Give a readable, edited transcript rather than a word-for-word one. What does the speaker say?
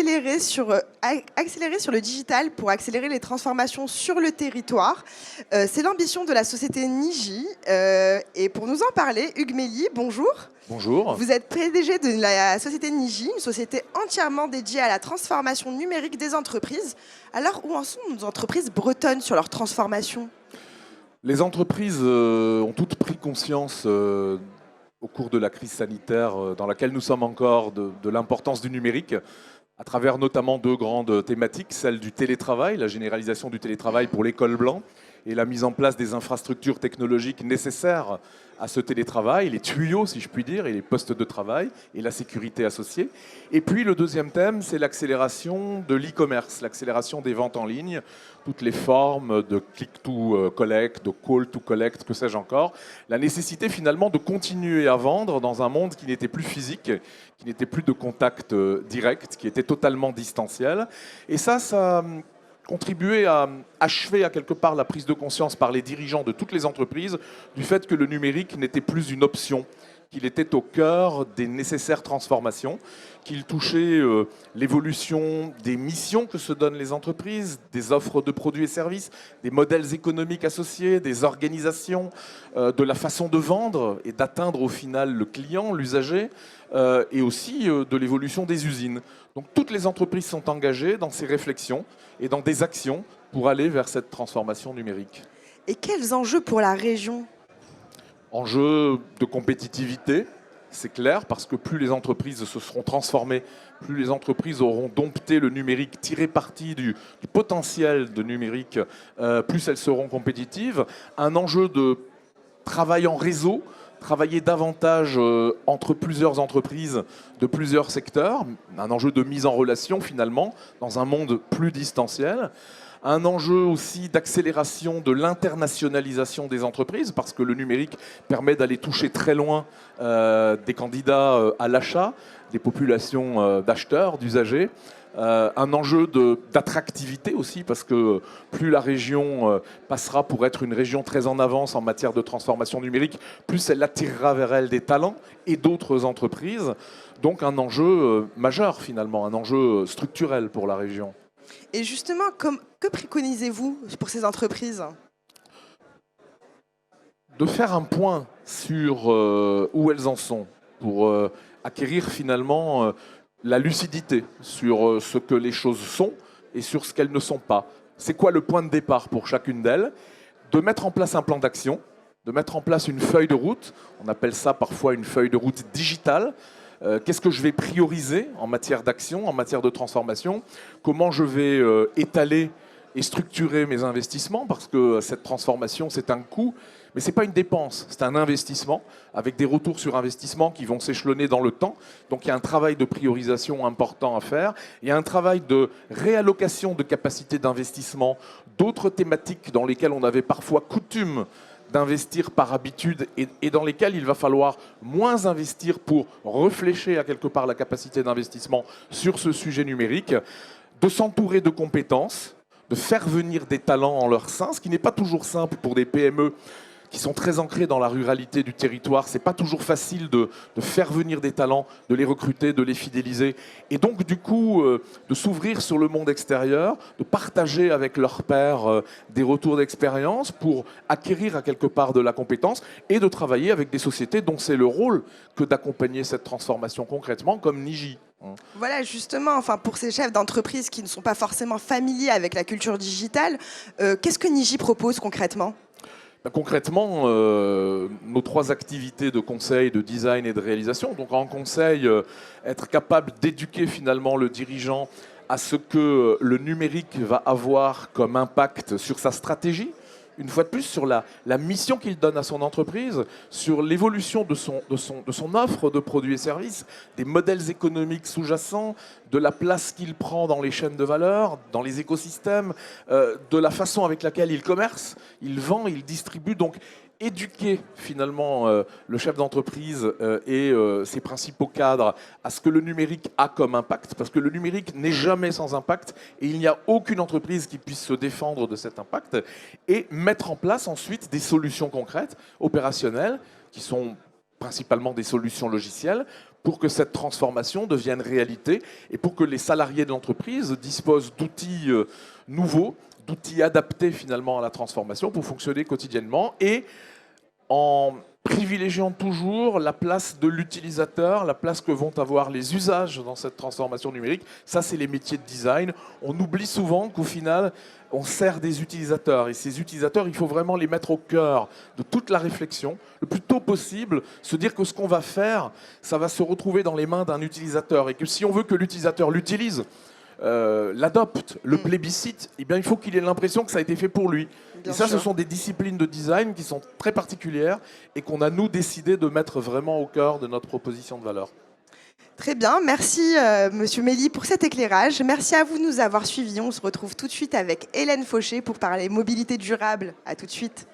accélérer sur le digital pour accélérer les transformations sur le territoire. C'est l'ambition de la société Niji. Et pour nous en parler, Hugues Méli, bonjour. Bonjour. Vous êtes PDG de la société Niji, une société entièrement dédiée à la transformation numérique des entreprises. Alors, où en sont nos entreprises bretonnes sur leur transformation ? Les entreprises ont toutes pris conscience au cours de la crise sanitaire dans laquelle nous sommes encore de l'importance du numérique, à travers notamment deux grandes thématiques, celle du télétravail, la généralisation du télétravail pour les cols blancs et la mise en place des infrastructures technologiques nécessaires à ce télétravail, les tuyaux si je puis dire, et les postes de travail et la sécurité associée. Et puis le deuxième thème, c'est l'accélération de l'e-commerce, l'accélération des ventes en ligne, toutes les formes de click-to-collect, de call-to-collect, que sais-je encore. La nécessité finalement de continuer à vendre dans un monde qui n'était plus physique, qui n'était plus de contact direct, qui était totalement distanciel. Et ça contribuer à achever à quelque part la prise de conscience par les dirigeants de toutes les entreprises du fait que le numérique n'était plus une option, qu'il était au cœur des nécessaires transformations, qu'il touchait l'évolution des missions que se donnent les entreprises, des offres de produits et services, des modèles économiques associés, des organisations, de la façon de vendre et d'atteindre au final le client, l'usager, et aussi de l'évolution des usines. Donc toutes les entreprises sont engagées dans ces réflexions et dans des actions pour aller vers cette transformation numérique. Et quels enjeux pour la région ? Enjeux de compétitivité, c'est clair, parce que plus les entreprises se seront transformées, plus les entreprises auront dompté le numérique, tiré parti du potentiel de numérique, plus elles seront compétitives. Un enjeu de travail en réseau, travailler davantage entre plusieurs entreprises de plusieurs secteurs, un enjeu de mise en relation finalement, dans un monde plus distanciel. Un enjeu aussi d'accélération de l'internationalisation des entreprises, parce que le numérique permet d'aller toucher très loin des candidats à l'achat, des populations d'acheteurs, d'usagers. Un enjeu d'attractivité aussi, parce que plus la région passera pour être une région très en avance en matière de transformation numérique, plus elle attirera vers elle des talents et d'autres entreprises. Donc un enjeu majeur finalement, un enjeu structurel pour la région. Et justement, que préconisez-vous pour ces entreprises ? De faire un point sur où elles en sont, pour acquérir finalement la lucidité sur ce que les choses sont et sur ce qu'elles ne sont pas. C'est quoi le point de départ pour chacune d'elles ? De mettre en place un plan d'action, de mettre en place une feuille de route, on appelle ça parfois une feuille de route digitale. Qu'est-ce que je vais prioriser en matière d'action, en matière de transformation ? Comment je vais étaler et structurer mes investissements ? Parce que cette transformation, c'est un coût, mais ce n'est pas une dépense, c'est un investissement, avec des retours sur investissement qui vont s'échelonner dans le temps. Donc il y a un travail de priorisation important à faire. Il y a un travail de réallocation de capacités d'investissement, d'autres thématiques dans lesquelles on avait parfois coutume d'investir par habitude et dans lesquels il va falloir moins investir pour réfléchir à quelque part la capacité d'investissement sur ce sujet numérique, de s'entourer de compétences, de faire venir des talents en leur sein, ce qui n'est pas toujours simple pour des PME qui sont très ancrés dans la ruralité du territoire. C'est pas toujours facile de faire venir des talents, de les recruter, de les fidéliser. Et donc, du coup, de s'ouvrir sur le monde extérieur, de partager avec leurs pairs des retours d'expérience pour acquérir à quelque part de la compétence et de travailler avec des sociétés dont c'est le rôle que d'accompagner cette transformation concrètement, comme Niji. Voilà, justement, enfin, pour ces chefs d'entreprise qui ne sont pas forcément familiers avec la culture digitale, qu'est-ce que Niji propose concrètement ? Concrètement, nos trois activités de conseil, de design et de réalisation. Donc en conseil, être capable d'éduquer finalement le dirigeant à ce que le numérique va avoir comme impact sur sa stratégie, une fois de plus sur la mission qu'il donne à son entreprise, sur l'évolution de son offre de produits et services, des modèles économiques sous-jacents, de la place qu'il prend dans les chaînes de valeur, dans les écosystèmes, de la façon avec laquelle il commerce, il vend, il distribue. Donc éduquer finalement le chef d'entreprise et ses principaux cadres à ce que le numérique a comme impact, parce que le numérique n'est jamais sans impact et il n'y a aucune entreprise qui puisse se défendre de cet impact, et mettre en place ensuite des solutions concrètes, opérationnelles, qui sont principalement des solutions logicielles, pour que cette transformation devienne réalité et pour que les salariés de l'entreprise disposent d'outils nouveaux, d'outils adaptés finalement à la transformation pour fonctionner quotidiennement et en privilégiant toujours la place de l'utilisateur, la place que vont avoir les usages dans cette transformation numérique. Ça, c'est les métiers de design. On oublie souvent qu'au final, on sert des utilisateurs. Et ces utilisateurs, il faut vraiment les mettre au cœur de toute la réflexion, le plus tôt possible, se dire que ce qu'on va faire, ça va se retrouver dans les mains d'un utilisateur. Et que si on veut que l'utilisateur l'utilise, l'adopte, le plébiscite, eh bien, il faut qu'il ait l'impression que ça a été fait pour lui. Bien et ça, sûr. ce sont des disciplines de design qui sont très particulières et qu'on a, nous, décidé de mettre vraiment au cœur de notre proposition de valeur. Très bien, merci Monsieur Méli pour cet éclairage. Merci à vous de nous avoir suivis. On se retrouve tout de suite avec Hélène Fauché pour parler mobilité durable. À tout de suite.